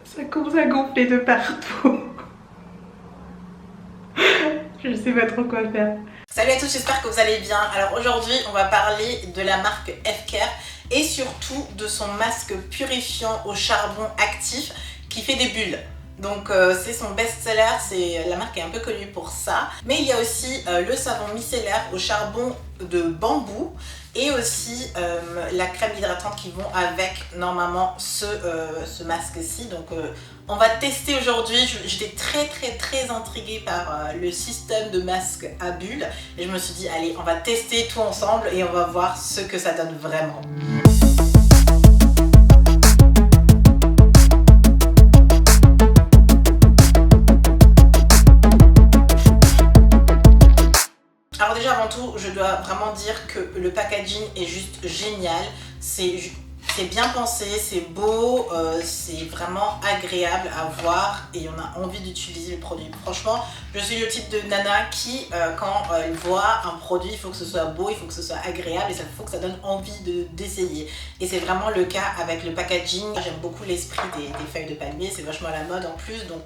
Ça commence à gonfler de partout. Je sais pas trop quoi faire. Salut à tous, j'espère que vous allez bien. Alors aujourd'hui, on va parler de la marque F-Care et surtout de son masque purifiant au charbon actif qui fait des bulles. Donc c'est son best-seller, la marque est un peu connue pour ça. Mais il y a aussi le savon micellaire au charbon de bambou et aussi la crème hydratante qui vont avec normalement ce masque-ci. Donc on va tester aujourd'hui. J'étais très intriguée par le système de masque à bulles et je me suis dit allez, on va tester tout ensemble et on va voir ce que ça donne vraiment. Alors déjà avant tout, je dois vraiment dire que le packaging est juste génial, c'est bien pensé, c'est beau, c'est vraiment agréable à voir et on a envie d'utiliser le produit. Franchement, je suis le type de nana qui, quand elle voit un produit, il faut que ce soit beau, il faut que ce soit agréable et il faut que ça donne envie d'essayer. Et c'est vraiment le cas avec le packaging. J'aime beaucoup l'esprit des feuilles de palmier, c'est vachement à la mode en plus, donc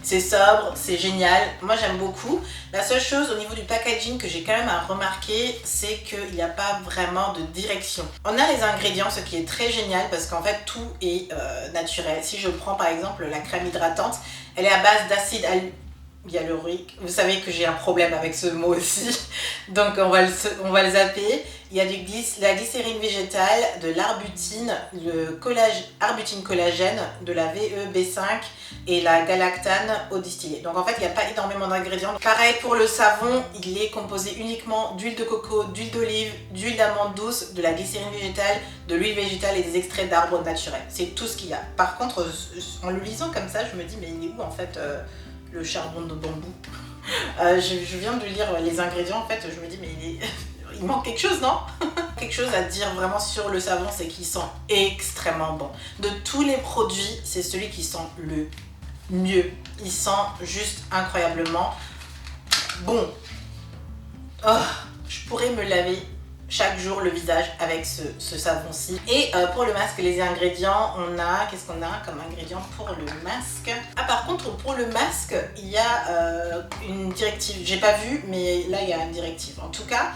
c'est sobre, c'est génial. Moi j'aime beaucoup. La seule chose au niveau du packaging que j'ai quand même à remarquer, c'est qu'il n'y a pas vraiment de direction. On a les ingrédients, ce qui est très génial parce qu'en fait tout est naturel. Si je prends par exemple la crème hydratante, elle est à base d'acide hyaluronique. Vous savez que j'ai un problème avec ce mot aussi, donc on va le zapper. Il y a la glycérine végétale, de l'arbutine, le arbutine collagène, de la VE-B5 et la galactane eau distillée. Donc en fait, il n'y a pas énormément d'ingrédients. Pareil pour le savon, il est composé uniquement d'huile de coco, d'huile d'olive, d'huile d'amande douce, de la glycérine végétale, de l'huile végétale et des extraits d'arbres naturels. C'est tout ce qu'il y a. Par contre, en le lisant comme ça, je me dis mais il est où en fait le charbon de bambou? Je viens de lire les ingrédients, en fait, je me dis mais il manque quelque chose, non? Quelque chose à dire vraiment sur le savon, c'est qu'il sent extrêmement bon. De tous les produits, c'est celui qui sent le mieux. Il sent juste incroyablement bon. Oh, je pourrais me laver chaque jour le visage avec ce savon-ci. Et pour le masque, les ingrédients, qu'est-ce qu'on a comme ingrédient pour le masque? Ah, par contre, pour le masque, il y a une directive. J'ai pas vu, mais là, il y a une directive. En tout cas,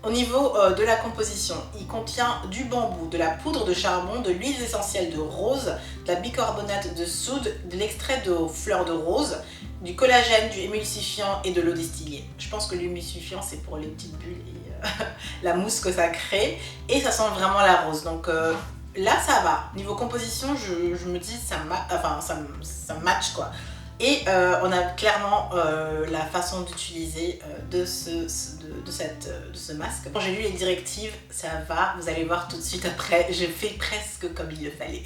au niveau de la composition, il contient du bambou, de la poudre de charbon, de l'huile essentielle de rose, de la bicarbonate de soude, de l'extrait de fleurs de rose, du collagène, du émulsifiant et de l'eau distillée. Je pense que l'émulsifiant, c'est pour les petites bulles et la mousse que ça crée. Et ça sent vraiment la rose. Donc là, ça va. Niveau composition, je me dis, ça match quoi. Et on a clairement la façon d'utiliser de ce masque. Quand j'ai lu les directives, ça va, vous allez voir tout de suite après, j'ai fait presque comme il le fallait.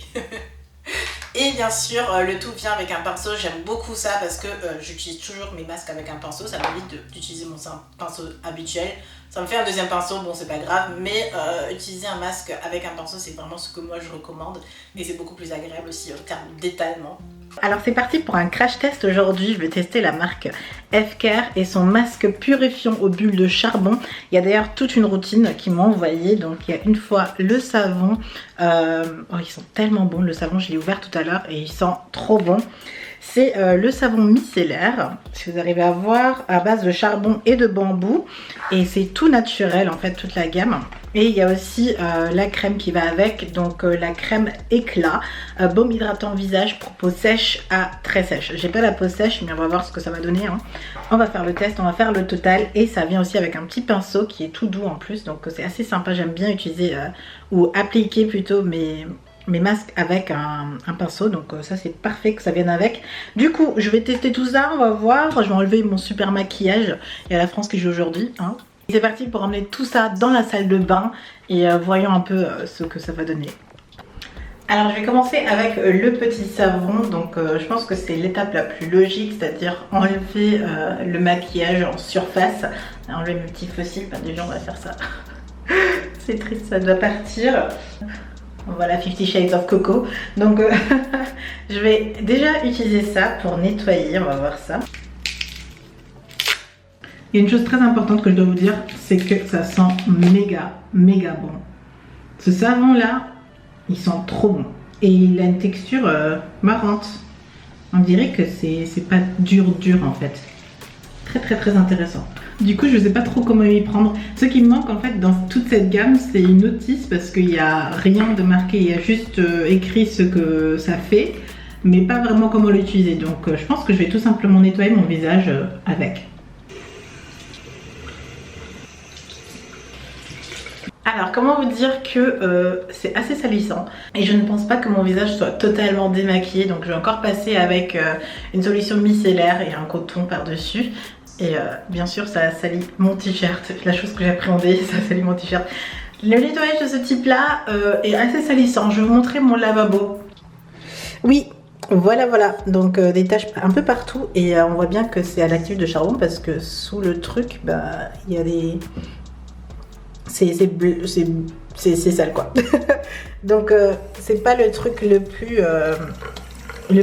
Et bien sûr, le tout vient avec un pinceau, j'aime beaucoup ça parce que j'utilise toujours mes masques avec un pinceau, ça m'évite d'utiliser mon pinceau habituel. Ça me fait un deuxième pinceau, bon c'est pas grave, mais utiliser un masque avec un pinceau c'est vraiment ce que moi je recommande et c'est beaucoup plus agréable aussi en termes d'étalement. Alors c'est parti pour un crash test aujourd'hui, je vais tester la marque F-Care et son masque purifiant aux bulles de charbon. Il y a d'ailleurs toute une routine qu'ils m'ont envoyée, donc il y a une fois le savon, oh ils sont tellement bons, le savon je l'ai ouvert tout à l'heure et il sent trop bon. C'est le savon micellaire, si vous arrivez à voir, à base de charbon et de bambou. Et c'est tout naturel en fait, toute la gamme. Et il y a aussi la crème qui va avec, donc la crème éclat, baume hydratant visage pour peau sèche à très sèche. J'ai pas la peau sèche, mais on va voir ce que ça va donner. Hein. On va faire le test, on va faire le total. Et ça vient aussi avec un petit pinceau qui est tout doux en plus. Donc c'est assez sympa, j'aime bien utiliser ou appliquer plutôt mes masques avec un pinceau, donc ça c'est parfait que ça vienne avec. Du coup je vais tester tout ça, on va voir. Je vais enlever mon super maquillage. Il y a la France qui joue aujourd'hui, hein. C'est parti pour emmener tout ça dans la salle de bain et voyons un peu ce que ça va donner. Alors je vais commencer avec le petit savon, donc je pense que c'est l'étape la plus logique, c'est-à-dire enlever le maquillage en surface. Enlever mes petits fossiles, déjà on va faire ça. C'est triste, ça doit partir. Voilà, 50 Shades of Coco. Donc je vais déjà utiliser ça pour nettoyer, on va voir ça. Il y a une chose très importante que je dois vous dire, c'est que ça sent méga bon. Ce savon là, il sent trop bon. Et il a une texture marrante. On dirait que c'est pas dur en fait. Très intéressant. Du coup, je sais pas trop comment m'y prendre. Ce qui me manque en fait dans toute cette gamme, c'est une notice parce qu'il n'y a rien de marqué. Il y a juste écrit ce que ça fait, mais pas vraiment comment l'utiliser. Donc je pense que je vais tout simplement nettoyer mon visage avec. Alors comment vous dire que c'est assez salissant et je ne pense pas que mon visage soit totalement démaquillé, donc je vais encore passer avec une solution micellaire et un coton par dessus. Et bien sûr ça salit mon t-shirt, la chose que j'appréhendais, ça salit mon t-shirt. Le nettoyage de ce type là est assez salissant. Je vais vous montrer mon lavabo. Oui, voilà, donc des taches un peu partout et on voit bien que c'est à l'actif de charbon parce que sous le truc, bah il y a des... c'est sale quoi. Donc c'est pas le truc le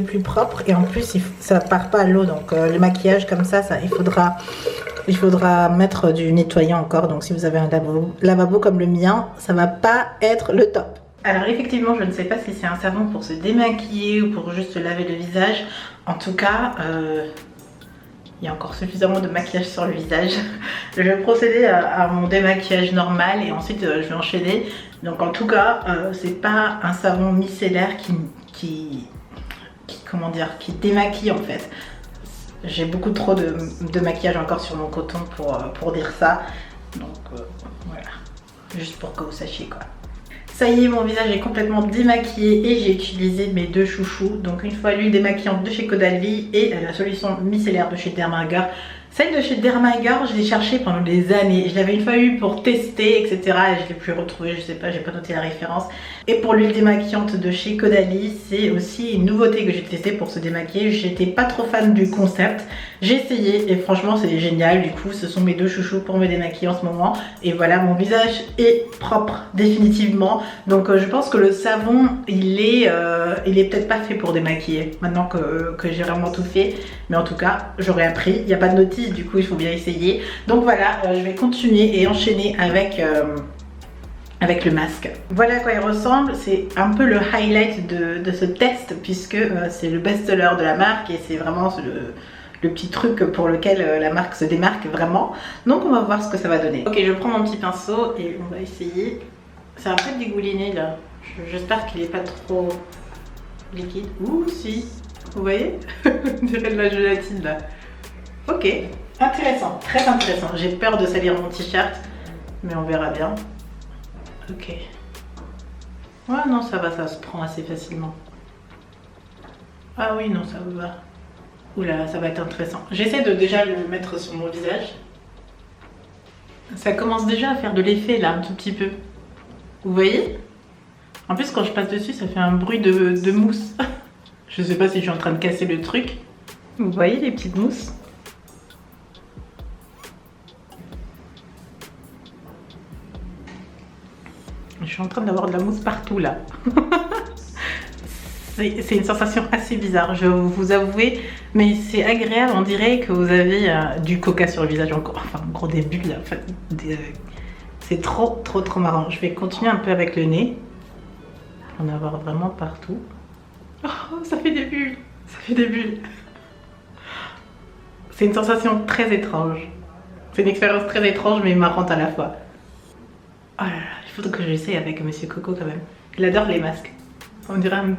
plus propre et en plus ça part pas à l'eau, donc le maquillage comme ça il faudra mettre du nettoyant encore. Donc si vous avez un lavabo comme le mien, ça va pas être le top. Alors effectivement, je ne sais pas si c'est un savon pour se démaquiller ou pour juste se laver le visage. En tout cas, il y a encore suffisamment de maquillage sur le visage. Je vais procéder à mon démaquillage normal et ensuite je vais enchaîner. Donc en tout cas, c'est pas un savon micellaire qui démaquille en fait. J'ai beaucoup trop de maquillage encore sur mon coton pour dire ça. Donc voilà, juste pour que vous sachiez quoi. Ça y est, mon visage est complètement démaquillé et j'ai utilisé mes deux chouchous. Donc une fois l'huile démaquillante de chez Caudalie et la solution micellaire de chez Dermager. Celle de chez Dermager, je l'ai cherchée pendant des années. Je l'avais une fois eu pour tester, etc. Et je l'ai plus retrouvée, je sais pas, j'ai pas noté la référence. Et pour l'huile démaquillante de chez Caudalie, c'est aussi une nouveauté que j'ai testée pour se démaquiller. J'étais pas trop fan du concept. J'ai essayé et franchement c'est génial. Du coup, ce sont mes deux chouchous pour me démaquiller en ce moment. Et voilà, mon visage est propre définitivement. Donc je pense que le savon, il est peut-être pas fait pour démaquiller. Maintenant que j'ai vraiment tout fait. Mais en tout cas, j'aurais appris. Il n'y a pas de notice. Du coup il faut bien essayer. Donc voilà, je vais continuer et enchaîner avec le masque. Voilà à quoi il ressemble. C'est un peu le highlight de ce test puisque c'est le best-seller de la marque et c'est vraiment le petit truc pour lequel la marque se démarque vraiment. Donc on va voir ce que ça va donner. Ok, je prends mon petit pinceau et on va essayer. C'est un peu dégouliné là. J'espère qu'il n'est pas trop liquide. Ouh si, vous voyez. On dirait de la gélatine là. Ok, intéressant, très intéressant. J'ai peur de salir mon t-shirt, mais on verra bien. Ok. Ouais, non, ça va, ça se prend assez facilement. Ah oui, non, ça va. Oula, ça va être intéressant. J'essaie de déjà le mettre sur mon visage. Ça commence déjà à faire de l'effet là, un tout petit peu. Vous voyez? En plus, quand je passe dessus, ça fait un bruit de mousse. Je sais pas si je suis en train de casser le truc. Vous voyez les petites mousses? Je suis en train d'avoir de la mousse partout là. C'est une sensation assez bizarre, je vais vous avouer, mais c'est agréable. On dirait que vous avez du coca sur le visage, enfin en gros des bulles là. Enfin, c'est trop marrant. Je vais continuer un peu avec le nez. On en avoir vraiment partout. Oh, ça fait des bulles, ça fait des bulles. C'est une sensation très étrange. C'est une expérience très étrange mais marrante à la fois. Oh là là, il faudrait que j'essaye avec Monsieur Coco quand même. Il adore les masques. On dirait un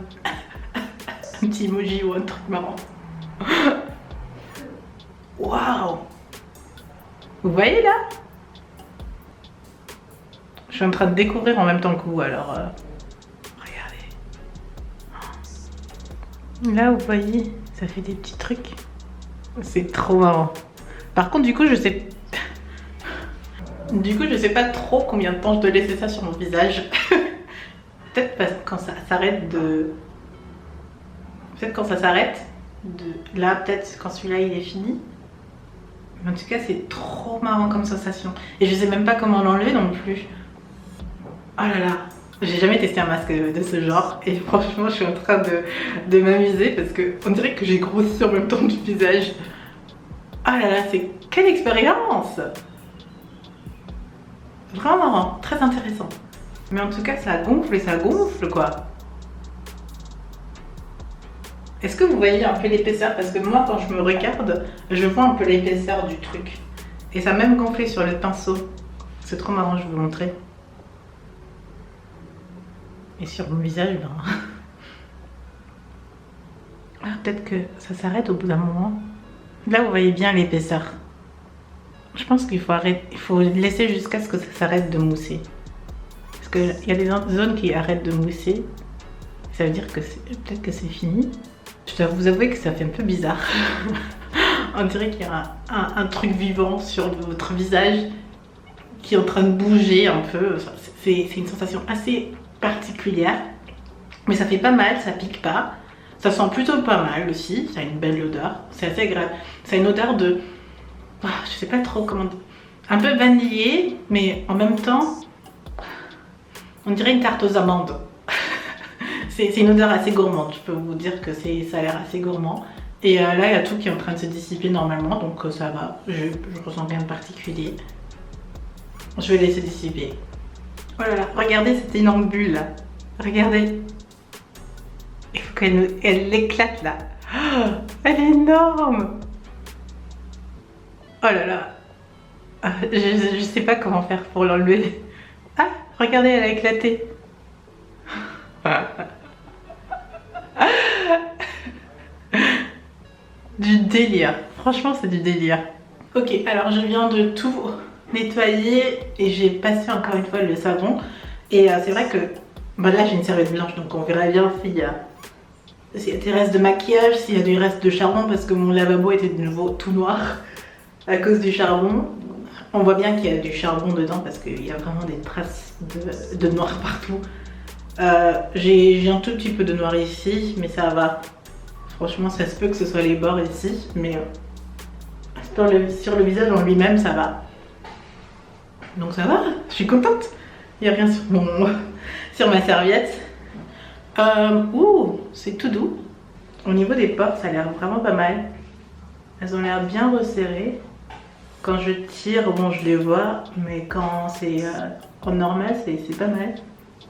petit emoji ou un truc marrant. Waouh! Vous voyez là? Je suis en train de découvrir en même temps que vous, alors regardez. Là vous voyez, ça fait des petits trucs. C'est trop marrant. Par contre du coup je sais pas trop combien de temps je dois laisser ça sur mon visage. Peut-être parce que quand ça s'arrête de... Peut-être quand ça s'arrête de... Là peut-être quand celui-là il est fini. Mais en tout cas c'est trop marrant comme sensation. Et je sais même pas comment l'enlever non plus. Oh là là. J'ai jamais testé un masque de ce genre. Et franchement je suis en train de m'amuser parce que on dirait que j'ai grossi en même temps du visage. Oh là là, c'est... Quelle expérience! Vraiment marrant, très intéressant. Mais en tout cas, ça gonfle et ça gonfle, quoi. Est-ce que vous voyez un peu l'épaisseur? Parce que moi, quand je me regarde, je vois un peu l'épaisseur du truc. Et ça a même gonflé sur le pinceau. C'est trop marrant, je vais vous montrer. Et sur mon visage, ben... Ah, peut-être que ça s'arrête au bout d'un moment. Là, vous voyez bien l'épaisseur. Je pense qu'il faut arrêter, il faut laisser jusqu'à ce que ça s'arrête de mousser. Parce qu'il y a des zones qui arrêtent de mousser. Ça veut dire que peut-être que c'est fini. Je dois vous avouer que ça fait un peu bizarre. On dirait qu'il y a un truc vivant sur votre visage qui est en train de bouger un peu. C'est une sensation assez particulière. Mais ça fait pas mal, ça pique pas. Ça sent plutôt pas mal aussi. Ça a une belle odeur. C'est assez agréable. Ça a une odeur de... je sais pas trop comment... Un peu vanillé, mais en même temps... On dirait une tarte aux amandes. C'est une odeur assez gourmande. Je peux vous dire que ça a l'air assez gourmand. Et là, il y a tout qui est en train de se dissiper normalement. Donc ça va. Je ressens rien de particulier. Je vais laisser dissiper. Oh là là, regardez cette énorme bulle là. Regardez. Il faut qu'elle éclate là. Oh, elle est énorme. Oh là là. Je sais pas comment faire pour l'enlever. Ah, regardez, elle a éclaté. Du délire. Franchement, c'est du délire. Ok, alors je viens de tout nettoyer et j'ai passé encore une fois le savon. Et c'est vrai que là, j'ai une serviette blanche, donc on verra bien s'il y a des restes de maquillage, s'il y a des restes de charbon, parce que mon lavabo était de nouveau tout noir à cause du charbon. On voit bien qu'il y a du charbon dedans parce qu'il y a vraiment des traces de noir partout. J'ai un tout petit peu de noir ici, mais ça va. Franchement, ça se peut que ce soit les bords ici, mais sur le visage en lui-même, ça va. Donc ça va, je suis contente. Il n'y a rien sur ma serviette. Ouh, c'est tout doux. Au niveau des pores, ça a l'air vraiment pas mal. Elles ont l'air bien resserrées. Quand je tire, bon, je les vois, mais quand c'est en normal, c'est pas mal.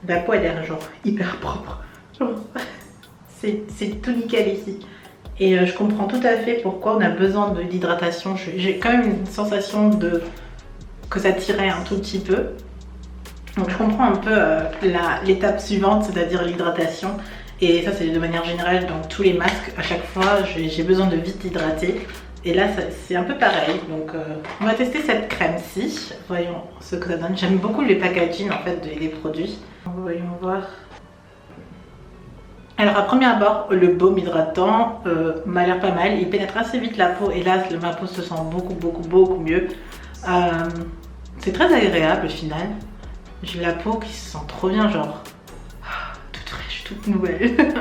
La peau, elle a l'air genre hyper propre. C'est tout nickel ici. Et je comprends tout à fait pourquoi on a besoin de l'hydratation. J'ai quand même une sensation que ça tirait un tout petit peu. Donc je comprends un peu l'étape suivante, c'est-à-dire l'hydratation. Et ça, c'est de manière générale dans tous les masques. À chaque fois, j'ai besoin de vite hydrater. Et là, c'est un peu pareil. Donc on va tester cette crème-ci. Voyons ce que ça donne. J'aime beaucoup le packaging en fait des produits. Voyons voir. Alors à premier abord, le baume hydratant m'a l'air pas mal. Il pénètre assez vite la peau et là, ma peau se sent beaucoup mieux. C'est très agréable au final. J'ai la peau qui se sent trop bien, genre toute fraîche, toute nouvelle.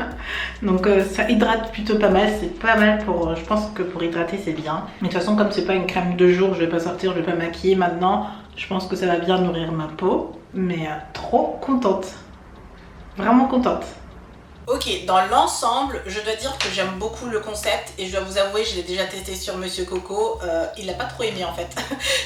Donc ça hydrate plutôt pas mal. C'est pas mal pour... Je pense que pour hydrater, c'est bien. Mais de toute façon, comme c'est pas une crème de jour, je vais pas sortir, je vais pas maquiller maintenant. Je pense que ça va bien nourrir ma peau. Mais trop contente. Vraiment contente. Ok, dans l'ensemble, je dois dire que j'aime beaucoup le concept et je dois vous avouer, je l'ai déjà testé sur Monsieur Coco, il n'a pas trop aimé en fait.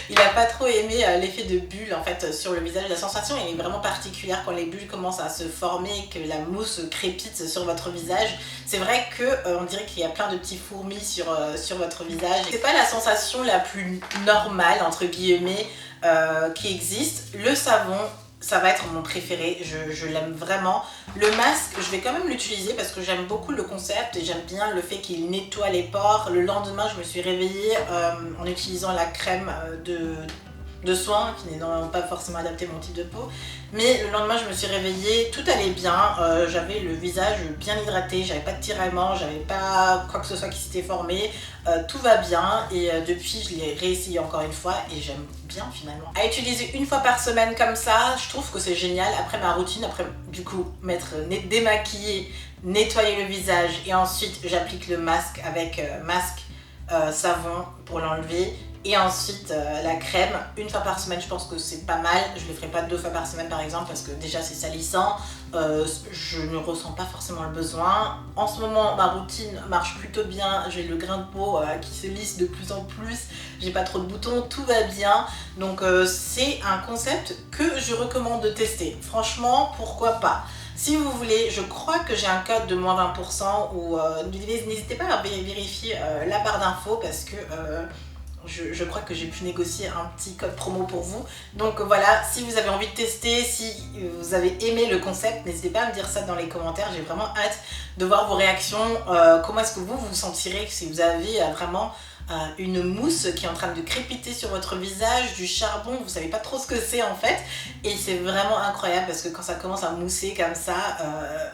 Il n'a pas trop aimé l'effet de bulle en fait sur le visage. La sensation elle est vraiment particulière quand les bulles commencent à se former et que la mousse crépite sur votre visage. C'est vrai que on dirait qu'il y a plein de petits fourmis sur votre visage. C'est pas la sensation la plus normale entre guillemets qui existe. Le savon, ça va être mon préféré, je l'aime vraiment. Le masque, je vais quand même l'utiliser parce que j'aime beaucoup le concept et j'aime bien le fait qu'il nettoie les pores. Le lendemain, je me suis réveillée en utilisant la crème de soin qui n'est normalement pas forcément adaptée à mon type de peau. Mais le lendemain, je me suis réveillée, tout allait bien. J'avais le visage bien hydraté, j'avais pas de tiraillement, j'avais pas quoi que ce soit qui s'était formé. Tout va bien et depuis, je l'ai réessayé encore une fois et j'aime bien finalement. À utiliser une fois par semaine comme ça, je trouve que c'est génial. Après ma routine, après du coup démaquiller, nettoyer le visage et ensuite j'applique le masque avec masque savon pour l'enlever Et ensuite la crème, une fois par semaine, je pense que c'est pas mal. Je le ferai pas 2 fois par semaine par exemple parce que déjà c'est salissant. Je ne ressens pas forcément le besoin. En ce moment ma routine marche plutôt bien, j'ai le grain de peau qui se lisse de plus en plus, j'ai pas trop de boutons, tout va bien. Donc c'est un concept que je recommande de tester. Franchement, pourquoi pas. Si vous voulez, je crois que j'ai un code de moins 20% ou n'hésitez pas à vérifier la barre d'infos parce que je crois que j'ai pu négocier un petit code promo pour vous. Donc voilà, si vous avez envie de tester, si vous avez aimé le concept, n'hésitez pas à me dire ça dans les commentaires. J'ai vraiment hâte de voir vos réactions. Comment est-ce que vous vous sentirez si vous avez vraiment une mousse qui est en train de crépiter sur votre visage, du charbon, vous savez pas trop ce que c'est en fait, et c'est vraiment incroyable parce que quand ça commence à mousser comme ça,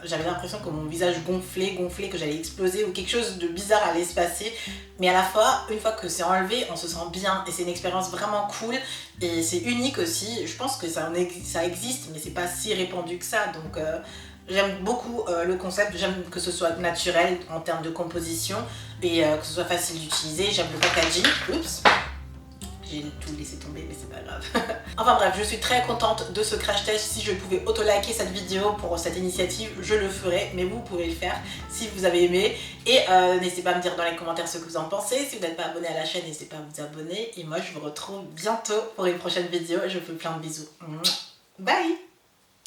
j'avais l'impression que mon visage gonflait, que j'allais exploser ou quelque chose de bizarre allait se passer, mais à la fois, une fois que c'est enlevé, on se sent bien et c'est une expérience vraiment cool et c'est unique aussi. Je pense que ça existe mais c'est pas si répandu que ça, donc j'aime beaucoup le concept, j'aime que ce soit naturel en termes de composition et que ce soit facile d'utiliser, j'aime le packaging. Oups, j'ai tout laissé tomber mais c'est pas grave. Enfin bref, je suis très contente de ce crash test. Si je pouvais auto-liker cette vidéo pour cette initiative, je le ferais, mais vous pouvez le faire si vous avez aimé. Et n'hésitez pas à me dire dans les commentaires ce que vous en pensez. Si vous n'êtes pas abonné à la chaîne, n'hésitez pas à vous abonner. Et moi je vous retrouve bientôt pour une prochaine vidéo. Je vous fais plein de bisous. Bye!